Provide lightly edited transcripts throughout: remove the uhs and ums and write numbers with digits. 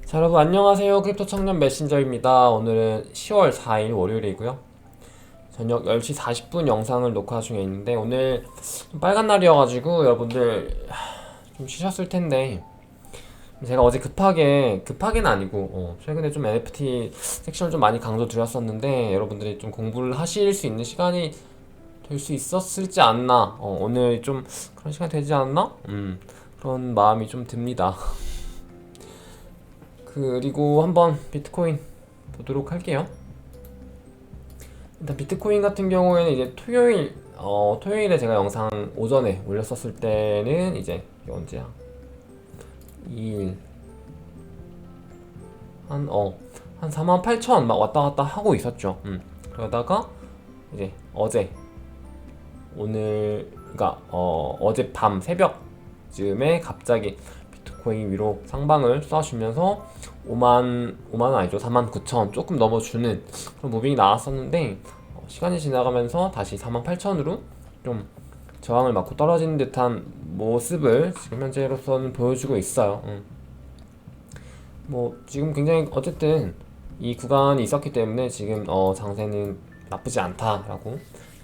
자, 여러분 안녕하세요. 크립토 청년 메신저입니다. 오늘은 10월 4일 월요일이고요. 저녁 10시 40분 영상을 녹화 중에 있는데 오늘 좀 빨간 날이어가지고 여러분들 좀 쉬셨을 텐데 제가 어제 급하게는 아니고 최근에 좀 NFT 섹션을 좀 많이 강조드렸었는데 여러분들이 좀 공부를 하실 수 있는 시간이 될 수 있었을지 않나, 오늘 좀 그런 시간 되지 않나? 그런 마음이 좀 듭니다. 그리고 한번 비트코인 보도록 할게요. 일단 비트코인 같은 경우에는 이제 토요일에 제가 영상 오전에 올렸었을 때는 이제 이게 언제야? 2일 한 48,000 막 왔다 갔다 하고 있었죠. 그러다가 이제 그러니까 어젯밤 새벽쯤에 갑자기 비트코인 위로 상방을 쏴주면서 5만 원 아니죠, 49,000 조금 넘어주는 그런 무빙이 나왔었는데 시간이 지나가면서 다시 48,000으로 좀 저항을 맞고 떨어지는 듯한 모습을 지금 현재로서는 보여주고 있어요. 뭐 지금 굉장히 어쨌든 이 구간이 있었기 때문에 지금 장세는 나쁘지 않다라고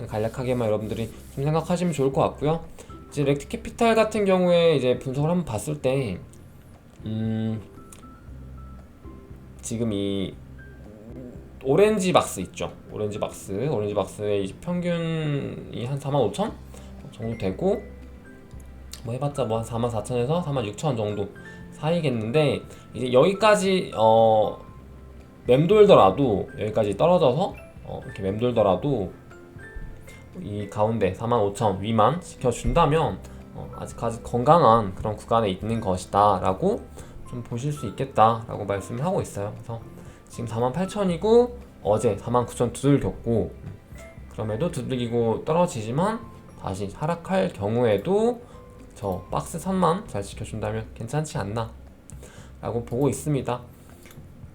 간략하게만 여러분들이 좀 생각하시면 좋을 것 같고요. 이제 렉트 캐피탈 같은 경우에 이제 분석을 한번 봤을 때 지금 이 오렌지 박스 있죠. 오렌지 박스의 평균이 한 45,000 정도 되고 뭐 해봤자 뭐 한 44,000에서 46,000 정도 사이겠는데 이제 여기까지 맴돌더라도 여기까지 떨어져서 이렇게 맴돌더라도 이 가운데 45,000 위만 지켜준다면 아직까지 건강한 그런 구간에 있는 것이다 라고 좀 보실 수 있겠다 라고 말씀을 하고 있어요. 그래서 지금 48,000이고 어제 49,000 두들겼고 그럼에도 두들기고 떨어지지만 다시 하락할 경우에도 저 박스 선만 잘 지켜준다면 괜찮지 않나 라고 보고 있습니다.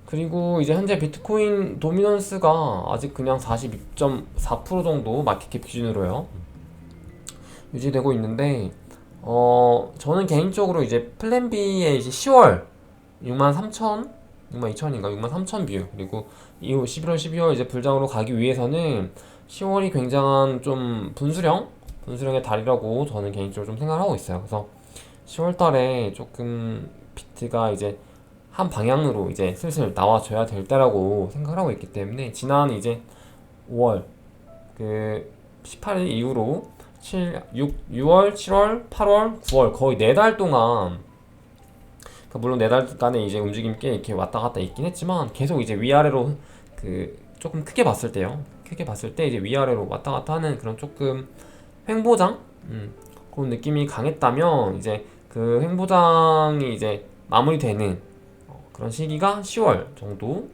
그리고 이제 현재 비트코인 도미넌스가 아직 그냥 42.4% 정도 마켓캡 기준으로요 유지되고 있는데 저는 개인적으로 이제 플랜 B의 이제 10월 63,000, 62,000인가 63,000 뷰 그리고 이후 11월, 12월 이제 불장으로 가기 위해서는 10월이 굉장한 좀 분수령의 달이라고 저는 개인적으로 좀 생각을 하고 있어요. 그래서 10월 달에 조금 비트가 이제 한 방향으로 이제 슬슬 나와줘야 될 때라고 생각을 하고 있기 때문에 지난 이제 5월 그 18일 이후로 6월, 7월, 8월, 9월 거의 4달 동안 그러니까 물론 4달간의 이제 움직임이 꽤 이렇게 왔다 갔다 있긴 했지만 계속 이제 위아래로 그 조금 크게 봤을 때요. 크게 봤을 때 이제 위아래로 왔다 갔다 하는 그런 조금 횡보장 그런 느낌이 강했다면 이제 그 횡보장이 이제 마무리되는 그런 시기가 10월 정도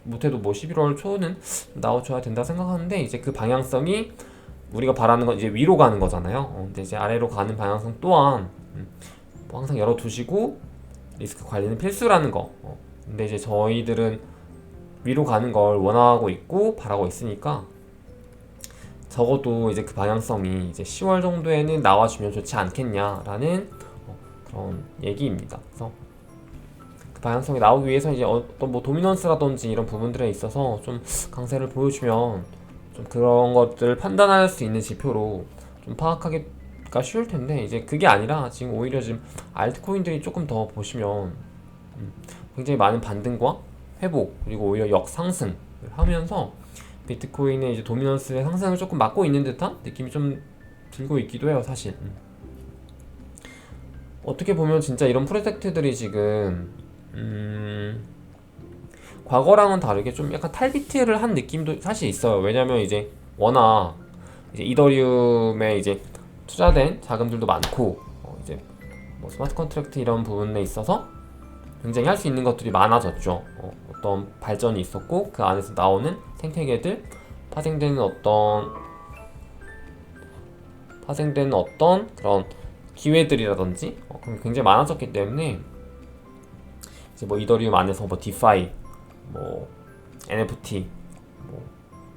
못해도 뭐 11월 초는 나와줘야 된다 생각하는데 이제 그 방향성이 우리가 바라는 건 이제 위로 가는 거잖아요. 근데 이제 아래로 가는 방향성 또한 뭐 항상 열어두시고 리스크 관리는 필수라는 거. 근데 이제 저희들은 위로 가는 걸 원하고 있고 바라고 있으니까 적어도 이제 그 방향성이 이제 10월 정도에는 나와주면 좋지 않겠냐라는 그런 얘기입니다. 그래서 그 방향성이 나오기 위해서 이제 어떤 뭐 도미넌스라든지 이런 부분들에 있어서 좀 강세를 보여주면 좀 그런 것들을 판단할 수 있는 지표로 좀 파악하기가 쉬울 텐데 이제 그게 아니라 지금 오히려 지금 알트코인들이 조금 더 보시면 굉장히 많은 반등과 회복 그리고 오히려 역상승을 하면서 비트코인의 이제 도미넌스의 상승을 조금 막고 있는 듯한 느낌이 좀 들고 있기도 해요, 사실. 어떻게 보면 진짜 이런 프로젝트들이 지금 과거랑은 다르게 좀 약간 탈비트를 한 느낌도 사실 있어요. 왜냐면 이제 워낙 이제 이더리움에 이제 투자된 자금들도 많고 이제 뭐 스마트 컨트랙트 이런 부분에 있어서 굉장히 할 수 있는 것들이 많아졌죠. 어떤 발전이 있었고 그 안에서 나오는 생태계들 파생되는 어떤 그런 기회들이라든지 굉장히 많아졌기 때문에 이제 뭐 이더리움 안에서 뭐 디파이, 뭐 NFT, 뭐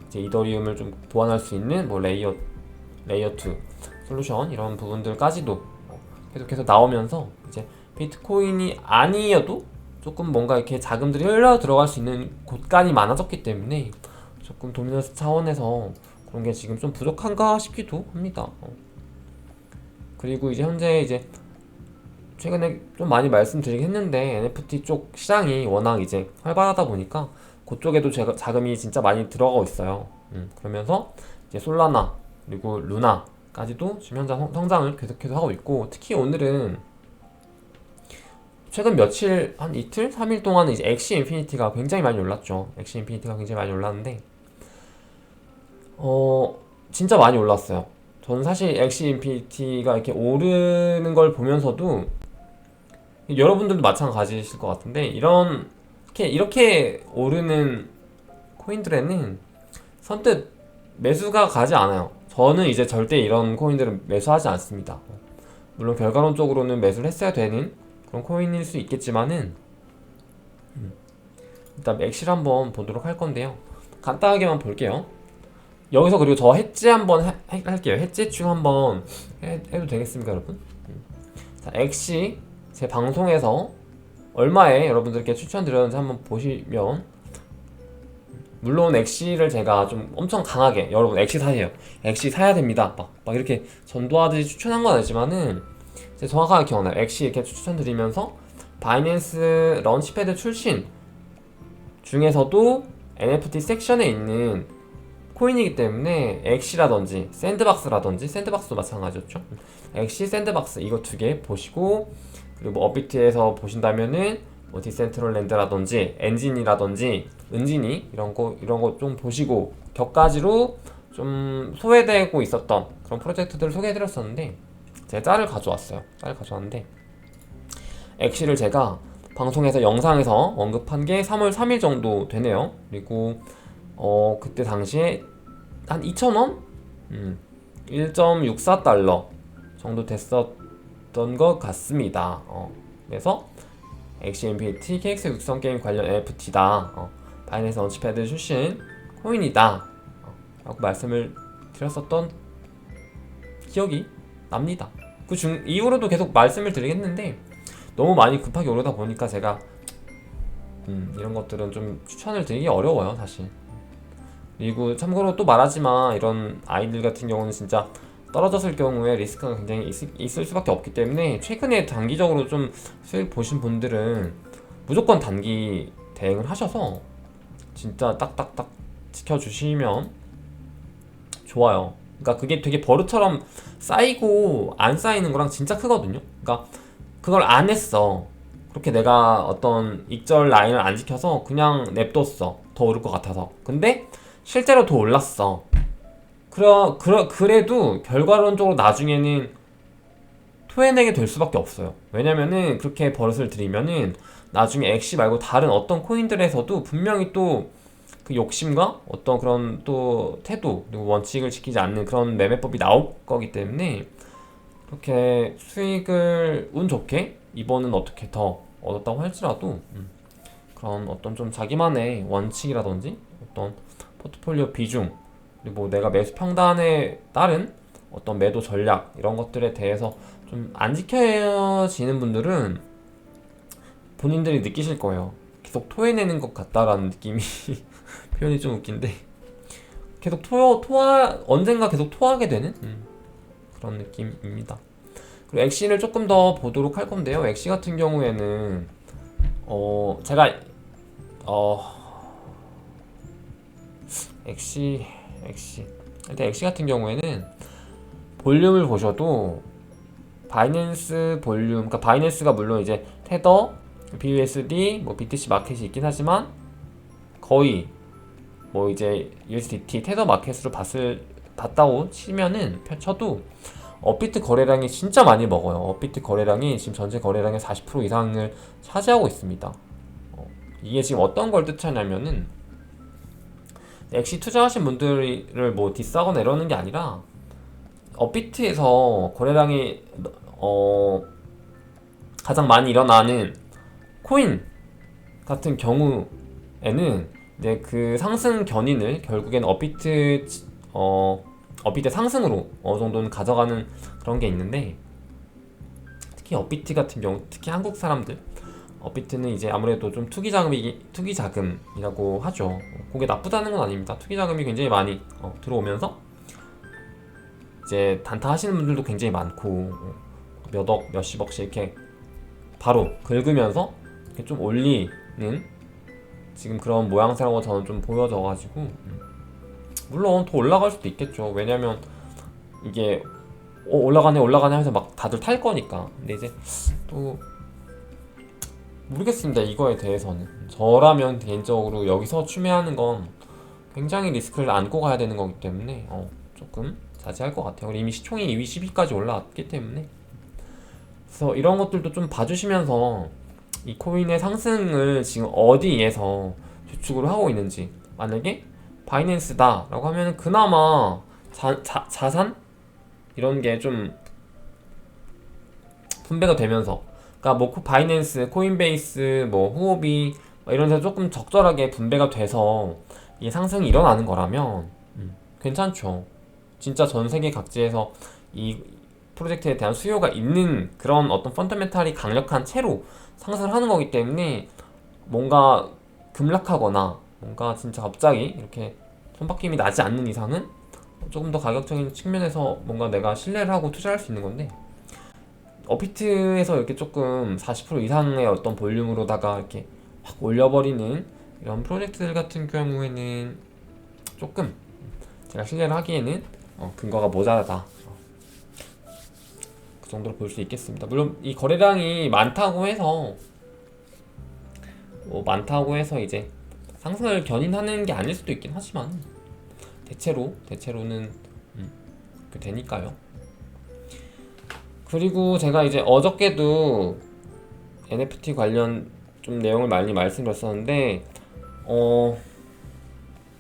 이제 이더리움을 좀 보완할 수 있는 뭐 레이어 2 솔루션 이런 부분들까지도 계속해서 나오면서 이제 비트코인이 아니어도 조금 뭔가 이렇게 자금들이 흘러 들어갈 수 있는 곳간이 많아졌기 때문에 조금 도미넌스 차원에서 그런 게 지금 좀 부족한가 싶기도 합니다. 그리고 이제 현재 이제 최근에 좀 많이 말씀드리긴 했는데 NFT 쪽 시장이 워낙 이제 활발하다 보니까 그쪽에도 자금이 진짜 많이 들어가고 있어요. 그러면서 이제 솔라나 그리고 루나까지도 지금 현재 성장을 계속해서 하고 있고, 특히 오늘은 최근 며칠 한 이틀? 3일 동안은 이제 엑시 인피니티가 굉장히 많이 올랐죠. 엑시 인피니티가 굉장히 많이 올랐는데 진짜 많이 올랐어요. 저는 사실 엑시 인피니티가 이렇게 오르는 걸 보면서도, 여러분들도 마찬가지실 것 같은데, 이렇게 오르는 코인들에는 선뜻 매수가 가지 않아요. 저는 이제 절대 이런 코인들은 매수하지 않습니다. 물론 결과론적으로는 매수를 했어야 되는 그런 코인일 수 있겠지만은, 일단 엑시를 한번 보도록 할 건데요. 간단하게만 볼게요. 여기서 그리고 저 해지 한번 할게요. 해지 중 한번 해도 되겠습니까, 여러분? 자, 엑시 제 방송에서 얼마에 여러분들께 추천드렸는지 한번 보시면, 물론 엑시를 제가 좀 엄청 강하게 여러분 엑시 사세요, 엑시 사야 됩니다 막 이렇게 전도하듯이 추천한 건 아니지만은, 제가 정확하게 기억나요. 엑시 이렇게 추천드리면서 바이낸스 런치패드 출신 중에서도 NFT 섹션에 있는 코인이기 때문에 엑시라든지 샌드박스도 마찬가지였죠. 엑시, 샌드박스 이거 두 개 보시고, 그리고 뭐 업비트에서 보신다면은 뭐 디센트럴랜드라든지 엔진이라든지 은진이 이런 거 좀 보시고, 격가지로 좀 소외되고 있었던 그런 프로젝트들을 소개해드렸었는데, 제가 짤을 가져왔는데, 엑시를 제가 방송에서 영상에서 언급한 게 3월 3일 정도 되네요. 그리고 그때 당시에 한 2,000원? 1.64달러 정도 됐었던 것 같습니다. 그래서 엑시 인피니티 KX 육성 게임 관련 NFT다. 바이낸스 런치패드 출신 코인이다. 라고 말씀을 드렸었던 기억이 납니다. 이후로도 계속 말씀을 드리겠는데, 너무 많이 급하게 오르다 보니까 제가 이런 것들은 좀 추천을 드리기 어려워요, 사실. 그리고 참고로 또 말하지만, 이런 아이들 같은 경우는 진짜 떨어졌을 경우에 리스크가 굉장히 있을 수밖에 없기 때문에, 최근에 단기적으로 좀 수익 보신 분들은 무조건 단기 대응을 하셔서 진짜 딱딱딱 지켜주시면 좋아요. 그러니까 그게 되게 버릇처럼 쌓이고 안 쌓이는 거랑 진짜 크거든요. 그러니까 그걸 안 했어. 그렇게 내가 어떤 익절 라인을 안 지켜서 그냥 냅뒀어. 더 오를 것 같아서. 근데 실제로 더 올랐어. 그래도 결과론적으로 나중에는 토해내게 될 수밖에 없어요. 왜냐면은 그렇게 버릇을 들이면은 나중에 엑시 말고 다른 어떤 코인들에서도 분명히 또 그 욕심과 어떤 그런 또 태도, 그리고 원칙을 지키지 않는 그런 매매법이 나올 거기 때문에, 그렇게 수익을 운 좋게 이번은 어떻게 더 얻었다고 할지라도 그런 어떤 좀 자기만의 원칙이라든지 어떤 포트폴리오 비중, 그리고 뭐 내가 매수 평단에 따른 어떤 매도 전략, 이런 것들에 대해서 좀 안 지켜지는 분들은 본인들이 느끼실 거예요. 계속 토해내는 것 같다라는 느낌이 표현이 좀 웃긴데, 계속 언젠가 계속 토하게 되는 그런 느낌입니다. 그리고 엑시를 조금 더 보도록 할 건데요. 엑시 같은 경우에는 제가 엑시 일단 엑시 같은 경우에는 볼륨을 보셔도 바이낸스 볼륨, 그러니까 바이낸스가 물론 이제 테더, BUSD, 뭐 BTC 마켓이 있긴 하지만, 거의 뭐 이제 USDT 테더 마켓으로 봤다고 쳐도 업비트 거래량이 진짜 많이 먹어요. 업비트 거래량이 지금 전체 거래량의 40% 이상을 차지하고 있습니다. 이게 지금 어떤 걸 뜻하냐면은, 엑시 투자하신 분들을 뭐 디스하거나 이러는 게 아니라, 업비트에서 거래량이 가장 많이 일어나는 코인 같은 경우에는 이제 그 상승 견인을 결국엔 업비트 상승으로 어느 정도는 가져가는 그런 게 있는데, 특히 업비트 같은 경우, 특히 한국 사람들 업비트는 이제 아무래도 좀 투기 자금이라고 하죠. 그게 나쁘다는 건 아닙니다. 투기 자금이 굉장히 많이 들어오면서 이제 단타 하시는 분들도 굉장히 많고 몇 억, 몇십억씩 이렇게 바로 긁으면서 이렇게 좀 올리는 지금 그런 모양새라고 저는 좀 보여져가지고 물론 더 올라갈 수도 있겠죠. 왜냐면 이게 올라가네 하면서 막 다들 탈 거니까. 근데 이제 또 모르겠습니다. 이거에 대해서는 저라면 개인적으로 여기서 추매하는 건 굉장히 리스크를 안고 가야 되는 거기 때문에 조금 자제할 것 같아요. 이미 시총이 2위 10위까지 올라왔기 때문에. 그래서 이런 것들도 좀 봐주시면서 이 코인의 상승을 지금 어디에서 주축으로 하고 있는지, 만약에 바이낸스다 라고 하면 그나마 자산? 이런 게 좀 분배가 되면서, 그러니까 뭐 바이낸스, 코인베이스, 뭐 후오비 이런 데서 조금 적절하게 분배가 돼서 이 상승이 일어나는 거라면 괜찮죠. 진짜 전 세계 각지에서 이 프로젝트에 대한 수요가 있는 그런 어떤 펀더멘탈이 강력한 채로 상승을 하는 거기 때문에 뭔가 급락하거나 뭔가 진짜 갑자기 이렇게 손바뀜이 나지 않는 이상은 조금 더 가격적인 측면에서 뭔가 내가 신뢰를 하고 투자할 수 있는 건데, 업비트에서 이렇게 조금 40% 이상의 어떤 볼륨으로다가 이렇게 확 올려버리는 이런 프로젝트들 같은 경우에는 조금 제가 신뢰를 하기에는 근거가 모자라다, 그 정도로 볼 수 있겠습니다. 물론 이 거래량이 많다고 해서 이제 상승을 견인하는 게 아닐 수도 있긴 하지만 대체로는 그렇게 되니까요. 그리고 제가 이제 어저께도 NFT 관련 좀 내용을 많이 말씀드렸었는데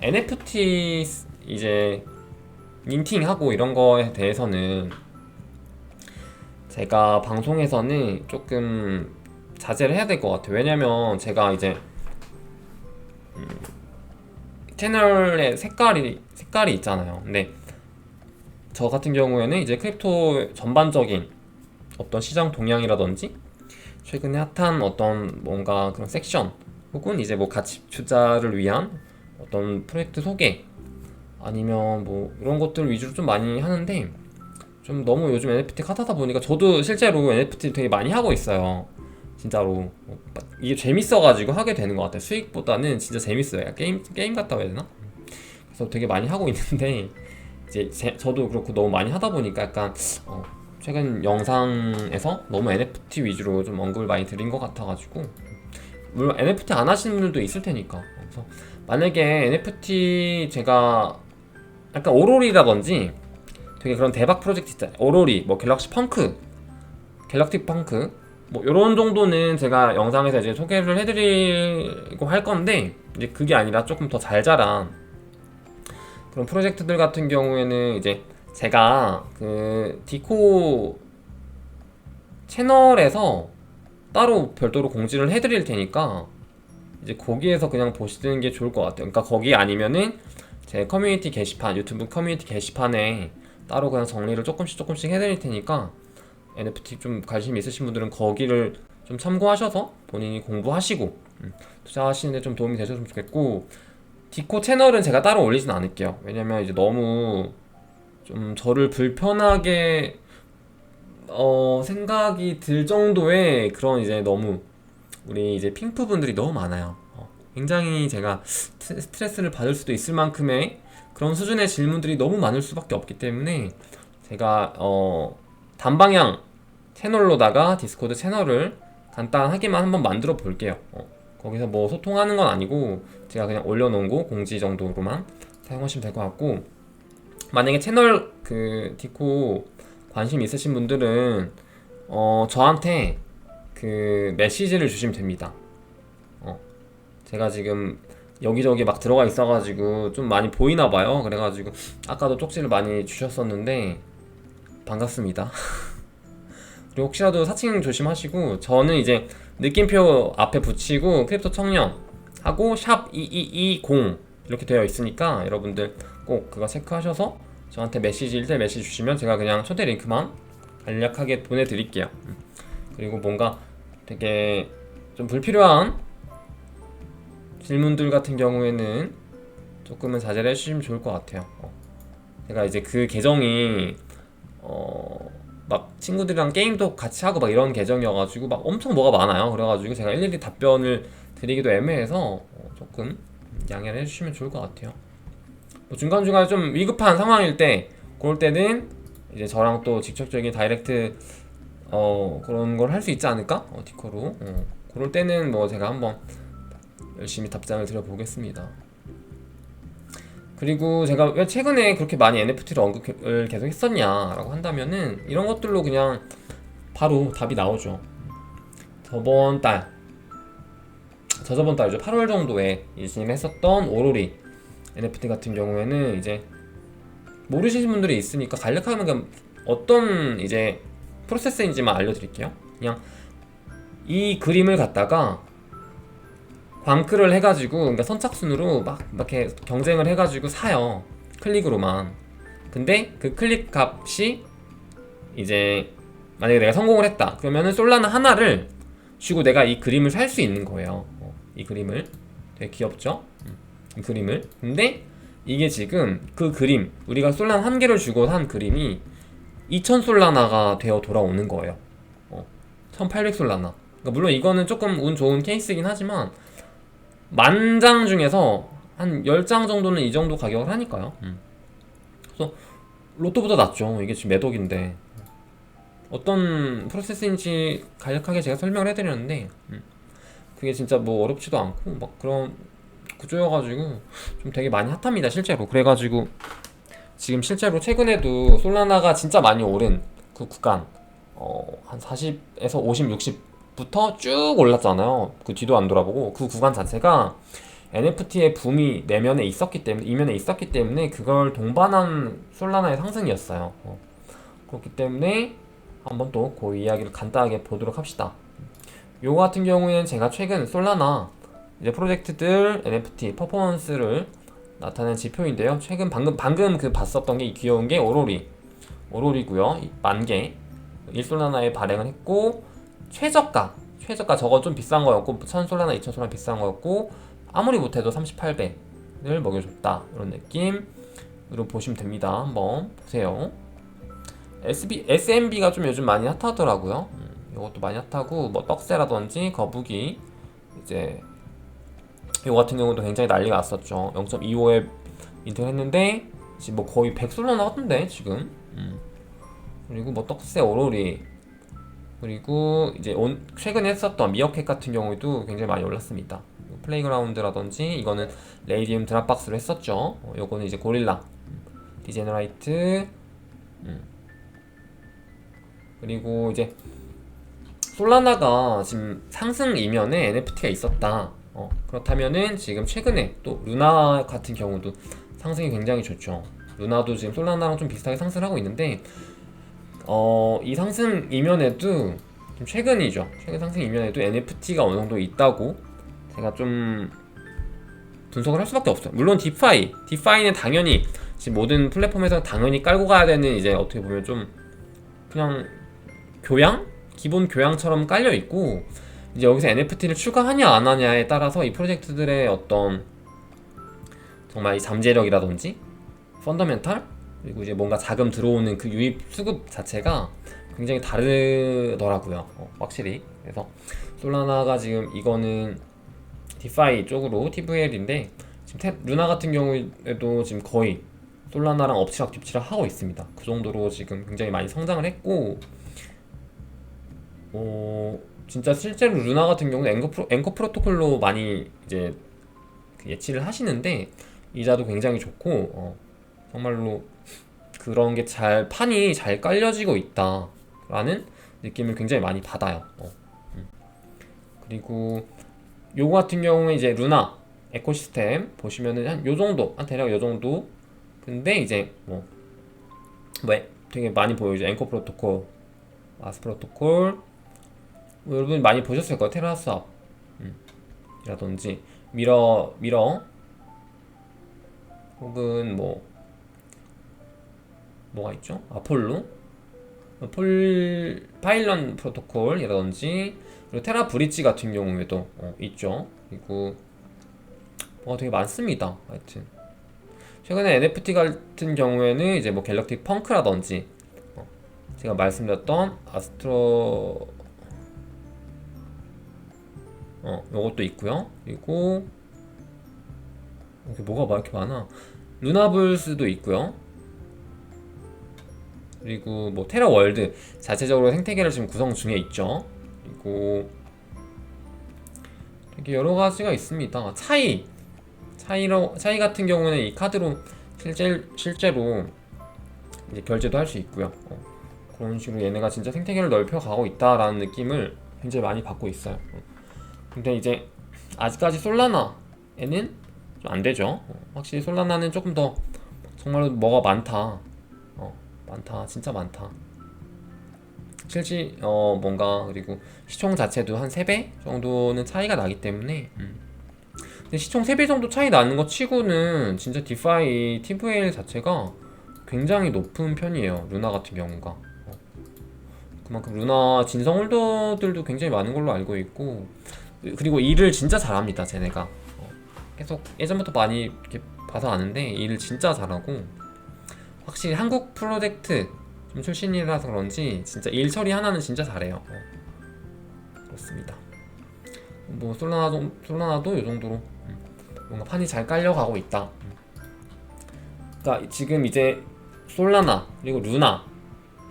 NFT 이제 민팅하고 이런 거에 대해서는 제가 방송에서는 조금 자제를 해야 될 것 같아요. 왜냐면 제가 이제 채널의 색깔이 있잖아요. 근데 저 같은 경우에는 이제 크립토 전반적인 어떤 시장 동향이라든지 최근에 핫한 어떤 뭔가 그런 섹션, 혹은 이제 뭐 가치 투자를 위한 어떤 프로젝트 소개, 아니면 뭐 이런 것들 위주로 좀 많이 하는데, 좀 너무 요즘 NFT 핫하다 보니까 저도 실제로 NFT 되게 많이 하고 있어요. 진짜로 이게 재밌어가지고 하게 되는 것 같아요. 수익보다는 진짜 재밌어요. 게임 같다고 해야 되나? 그래서 되게 많이 하고 있는데 이제 저도 그렇고 너무 많이 하다 보니까 약간 최근 영상에서 너무 NFT 위주로 좀 언급을 많이 드린 것 같아가지고, 물론 NFT 안 하시는 분들도 있을 테니까. 그래서 만약에 NFT 제가 약간 오롤이라든지 되게 그런 대박 프로젝트 있잖아요. 오롤이 뭐 갤럭틱 펑크 뭐 요런 정도는 제가 영상에서 이제 소개를 해드리고 할 건데, 이제 그게 아니라 조금 더 잘 자란 그런 프로젝트들 같은 경우에는 이제 제가 그 디코 채널에서 따로 별도로 공지를 해드릴 테니까 이제 거기에서 그냥 보시는 게 좋을 것 같아요. 그러니까 거기 아니면은 제 커뮤니티 게시판, 유튜브 커뮤니티 게시판에 따로 그냥 정리를 조금씩 해드릴 테니까 NFT 좀 관심 있으신 분들은 거기를 좀 참고하셔서 본인이 공부하시고 투자하시는데 좀 도움이 되셨으면 좋겠고, 디코 채널은 제가 따로 올리진 않을게요. 왜냐면 이제 너무 좀 저를 불편하게 생각이 들 정도의 그런 이제 너무 우리 이제 핑프 분들이 너무 많아요. 굉장히 제가 스트레스를 받을 수도 있을 만큼의 그런 수준의 질문들이 너무 많을 수밖에 없기 때문에 제가 단방향 채널로다가 디스코드 채널을 간단하게만 한번 만들어 볼게요. 거기서 뭐 소통하는 건 아니고 제가 그냥 올려놓은 거 공지 정도로만 사용하시면 될 것 같고, 만약에 채널 그 디코 관심 있으신 분들은 저한테 그 메시지를 주시면 됩니다. 제가 지금 여기저기 막 들어가 있어가지고 좀 많이 보이나봐요. 그래가지고 아까도 쪽지를 많이 주셨었는데 반갑습니다. 그리고 혹시라도 사칭 조심하시고, 저는 이제 느낌표 앞에 붙이고 크립토 청년 하고 샵 2220 이렇게 되어 있으니까 여러분들 꼭 그거 체크하셔서 저한테 메시지 1대 메시지 주시면 제가 그냥 초대 링크만 간략하게 보내드릴게요. 그리고 뭔가 되게 좀 불필요한 질문들 같은 경우에는 조금은 자제를 해주시면 좋을 것 같아요. 제가 이제 그 계정이 막 친구들이랑 게임도 같이 하고 막 이런 계정이어가지고 막 엄청 뭐가 많아요. 그래가지고 제가 일일이 답변을 드리기도 애매해서 조금 양해를 해주시면 좋을 것 같아요. 뭐 중간중간에 좀 위급한 상황일 때 그럴 때는 이제 저랑 또 직접적인 다이렉트 그런 걸 할 수 있지 않을까? 디코로 그럴 때는 뭐 제가 한번 열심히 답장을 드려보겠습니다. 그리고 제가 왜 최근에 그렇게 많이 NFT를 언급을 계속 했었냐라고 한다면은 이런 것들로 그냥 바로 답이 나오죠. 저저번 달이죠. 8월 정도에 진행했었던 오로리 NFT 같은 경우에는 이제 모르시는 분들이 있으니까 간략하게 그냥 어떤 이제 프로세스인지만 알려드릴게요. 그냥 이 그림을 갖다가 광클을 해가지고, 그러니까 선착순으로 막 이렇게 경쟁을 해가지고 사요. 클릭으로만. 근데 그 클릭 값이 이제 만약에 내가 성공을 했다. 그러면은 솔라나 하나를 주고 내가 이 그림을 살 수 있는 거예요. 이 그림을. 되게 귀엽죠? 이 그림을. 근데 이게 지금 그 그림, 우리가 솔라나 한 개를 주고 산 그림이 2000 솔라나가 되어 돌아오는 거예요. 1800 솔라나. 그러니까 물론 이거는 조금 운 좋은 케이스이긴 하지만 만 장 중에서 한 10장 정도는 이 정도 가격을 하니까요. 그래서 로또보다 낫죠. 이게 지금 매덕인데 어떤 프로세스인지 간략하게 제가 설명을 해드렸는데 그게 진짜 뭐 어렵지도 않고 막 그런 구조여가지고 좀 되게 많이 핫합니다 실제로. 그래가지고 지금 실제로 최근에도 솔라나가 진짜 많이 오른 그 구간 한 40에서 50, 60부터 쭉 올랐잖아요. 그 뒤도 안 돌아보고 그 구간 자체가 NFT의 붐이 내면에 있었기 때문에 이면에 있었기 때문에 그걸 동반한 솔라나의 상승이었어요. 그렇기 때문에 한번 또 그 이야기를 간단하게 보도록 합시다. 요거 같은 경우에는 제가 최근 솔라나 이제 프로젝트들 NFT 퍼포먼스를 나타낸 지표인데요. 최근 방금 그 봤었던 게 귀여운 게 오로리고요. 만개 1솔라나에 발행을 했고 최저가 저건 좀 비싼 거였고 1000솔라나 2000솔라나 비싼 거였고 아무리 못해도 38배를 먹여줬다 이런 느낌으로 보시면 됩니다. 한번 보세요. SMB가 좀 요즘 많이 핫하더라고요. 이것도 많이 핫하고 뭐 떡새라든지 거북이 이제 이거 같은 경우도 굉장히 난리가 났었죠. 0.25에 인터를 했는데 지금 뭐 거의 100솔라나 하던데 지금. 그리고 뭐 떡새 오로리 그리고 이제 최근에 했었던 미어캣 같은 경우에도 굉장히 많이 올랐습니다. 플레이그라운드라든지 이거는 레이디움 드랍박스로 했었죠. 요거는 이제 고릴라 디제너라이트 그리고 이제 솔라나가 지금 상승 이면에 NFT가 있었다. 그렇다면은 지금 최근에 또 루나 같은 경우도 상승이 굉장히 좋죠. 루나도 지금 솔라나랑 좀 비슷하게 상승하고 있는데 이 상승 이면에도 좀 최근 상승 이면에도 NFT가 어느 정도 있다고 제가 좀 분석을 할 수밖에 없어요. 물론 디파이는 당연히 지금 모든 플랫폼에서 당연히 깔고 가야 되는 이제 어떻게 보면 좀 그냥 기본 교양처럼 깔려 있고 이제 여기서 NFT를 추가하냐 안 하냐에 따라서 이 프로젝트들의 어떤 정말 이 잠재력이라든지 펀더멘탈 그리고 이제 뭔가 자금 들어오는 그 유입 수급 자체가 굉장히 다르더라고요. 확실히. 그래서 솔라나가 지금 이거는 디파이 쪽으로 TVL인데 지금 루나 같은 경우에도 지금 거의 솔라나랑 엎치락 뒤치락 하고 있습니다. 그 정도로 지금 굉장히 많이 성장을 했고 진짜 실제로 루나 같은 경우는 앵커 프로토콜로 많이 이제 예치를 하시는데 이자도 굉장히 좋고 정말로 그런 게 판이 잘 깔려지고 있다라는 느낌을 굉장히 많이 받아요. 그리고 요거 같은 경우에 이제 루나 에코시스템 보시면은 한 요정도 대략 요정도 근데 이제 뭐 되게 많이 보여요. 앵커 프로토콜 마스 프로토콜 여러분 많이 보셨을 거예요. 테라스업 이라든지 미러 혹은 뭐가 있죠? 아폴로 파일런 프로토콜이라든지 그리고 테라 브릿지 같은 경우에도 있죠. 그리고 되게 많습니다. 하여튼 최근에 NFT 같은 경우에는 이제 뭐 갤럭틱 펑크라든지 제가 말씀드렸던 아스트로 요것도 있고요. 그리고 이게 뭐가 막 이렇게 많아. 루나블스도 있고요. 그리고 뭐 테라 월드 자체적으로 생태계를 지금 구성 중에 있죠. 그리고 되게 여러 가지가 있습니다. 차이 같은 경우는 이 카드로 실제로 이제 결제도 할 수 있고요. 그런 식으로 얘네가 진짜 생태계를 넓혀가고 있다라는 느낌을 굉장히 많이 받고 있어요. 근데 이제 아직까지 솔라나에는 좀 안 되죠. 확실히 솔라나는 조금 더 정말로 뭐가 많다. 많다, 진짜 많다. 실제 뭔가 그리고 시총 자체도 한 3배 정도는 차이가 나기 때문에 근데 시총 3배 정도 차이 나는 것 치고는 진짜 디파이 TVL 자체가 굉장히 높은 편이에요. 루나 같은 경우가 그만큼 루나 진성 홀더들도 굉장히 많은 걸로 알고 있고 그리고 일을 진짜 잘합니다. 쟤네가 계속 예전부터 많이 이렇게 봐서 아는데 일을 진짜 잘하고 확실히 한국 프로젝트 좀 출신이라서 그런지 진짜 일 처리 하나는 진짜 잘해요. 그렇습니다. 뭐 솔라나도 이 정도로 뭔가 판이 잘 깔려가고 있다. 그러니까 지금 이제 솔라나 그리고 루나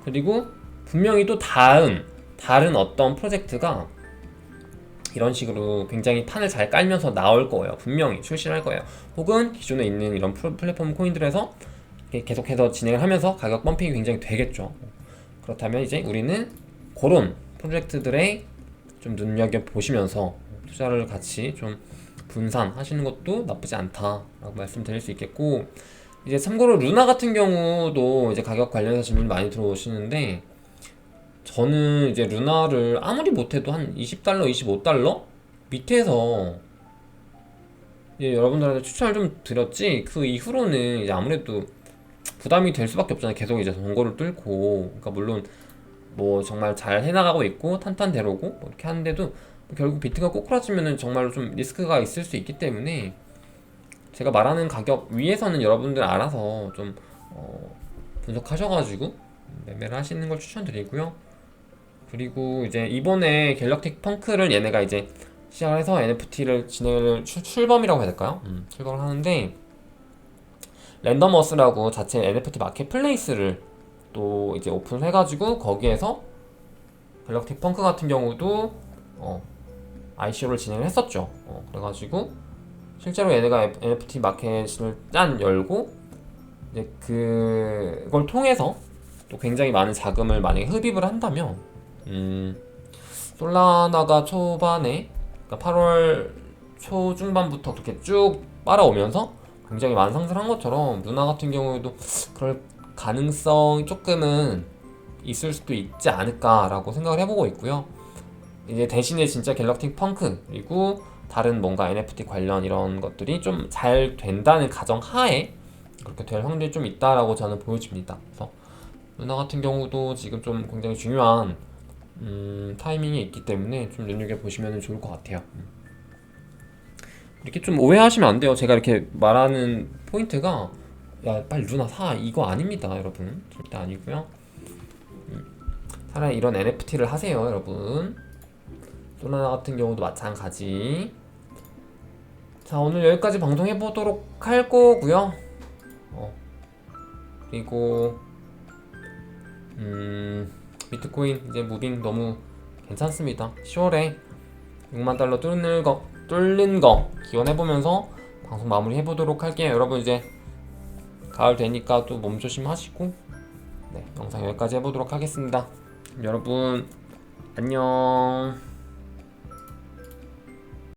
그리고 분명히 또 다른 어떤 프로젝트가 이런 식으로 굉장히 판을 잘 깔면서 나올 거예요. 분명히 출시를 할 거예요. 혹은 기존에 있는 이런 플랫폼 코인들에서 계속해서 진행을 하면서 가격 펌핑이 굉장히 되겠죠. 그렇다면 이제 우리는 그런 프로젝트들의 좀 눈여겨보시면서 투자를 같이 좀 분산하시는 것도 나쁘지 않다라고 말씀드릴 수 있겠고 이제 참고로 루나 같은 경우도 이제 가격 관련해서 질문 많이 들어오시는데 저는 이제 루나를 아무리 못해도 한 $20, $25 밑에서 여러분들한테 추천을 좀 드렸지 그 이후로는 이제 아무래도 부담이 될 수밖에 없잖아요. 계속 이제 전고를 뚫고 그러니까 물론 뭐 정말 잘 해나가고 있고 탄탄대로고 뭐 이렇게 하는데도 뭐 결국 비트가 꼬꾸라지면은 정말로 좀 리스크가 있을 수 있기 때문에 제가 말하는 가격 위에서는 여러분들 알아서 좀 분석하셔가지고 매매를 하시는 걸 추천드리고요. 그리고 이제 이번에 갤럭틱 펑크를 얘네가 이제 시작을 해서 NFT를 진행을 출범이라고 해야 될까요? 출범을 하는데 랜덤어스라고 자체 NFT 마켓플레이스를 또 이제 오픈해가지고 거기에서 갤럭틱 펑크 같은 경우도 ICO를 진행을 했었죠. 그래가지고 실제로 얘네가 NFT 마켓을 열고 이제 그걸 통해서 또 굉장히 많은 자금을 만약에 흡입을 한다면 솔라나가 초반에 그러니까 8월 초중반부터 그렇게 쭉 빨아오면서 굉장히 많은 상승을 한 것처럼 루나 같은 경우에도 그럴 가능성이 조금은 있을 수도 있지 않을까라고 생각을 해보고 있고요. 이제 대신에 진짜 갤럭틱 펑크 그리고 다른 뭔가 NFT 관련 이런 것들이 좀 잘 된다는 가정 하에 그렇게 될 확률이 좀 있다라고 저는 보여집니다. 그래서 루나 같은 경우도 지금 좀 굉장히 중요한 타이밍이 있기 때문에 좀 눈여겨보시면 좋을 것 같아요. 이렇게 좀 오해하시면 안 돼요. 제가 이렇게 말하는 포인트가 야 빨리 루나 사 이거 아닙니다 여러분. 절대 아니고요. 차라리 이런 NFT를 하세요 여러분. 솔라나 같은 경우도 마찬가지. 자 오늘 여기까지 방송 해보도록 할 거고요. 그리고 비트코인 이제 무빙 너무 괜찮습니다. 10월에 6만 달러 뚫는 거 기원해보면서 방송 마무리 해보도록 할게요. 여러분 이제 가을 되니까 또 몸 조심하시고 네, 영상 여기까지 해보도록 하겠습니다. 여러분 안녕.